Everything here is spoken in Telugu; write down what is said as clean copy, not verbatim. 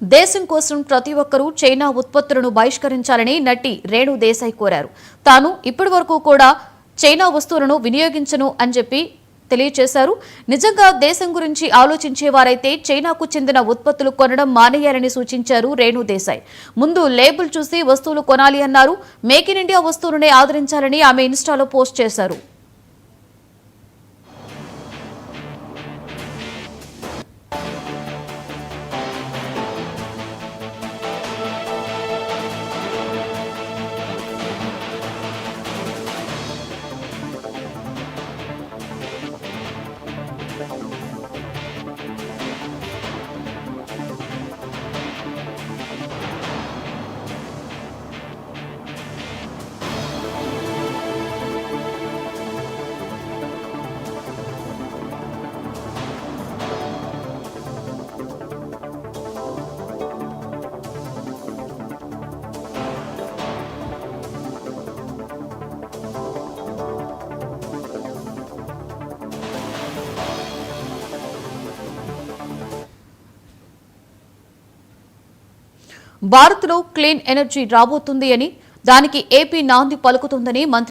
దేశం కోసం ప్రతి ఒక్కరూ చైనా ఉత్పత్తులను బహిష్కరించాలని నటి రేణు దేశాయ్ కోరారు. తాను ఇప్పటివరకు కూడా చైనా వస్తువులను వినియోగించను అని చెప్పి తెలియజేశారు. నిజంగా దేశం గురించి ఆలోచించేవారైతే చైనాకు చెందిన ఉత్పత్తులు కొనడం మానేయాలని సూచించారు రేణు దేశాయ్. ముందు లేబుల్ చూసి వస్తువులు కొనాలి అన్నారు. మేక్ ఇన్ ఇండియా వస్తువులనే ఆదరించాలని ఆమె ఇన్స్టాలో పోస్ట్ చేశారు. భారత్లో క్లీన్ ఎనర్జీ రాబోతుంది అని, దానికి ఏపీ నాంది పలుకుతుందని మంత్రి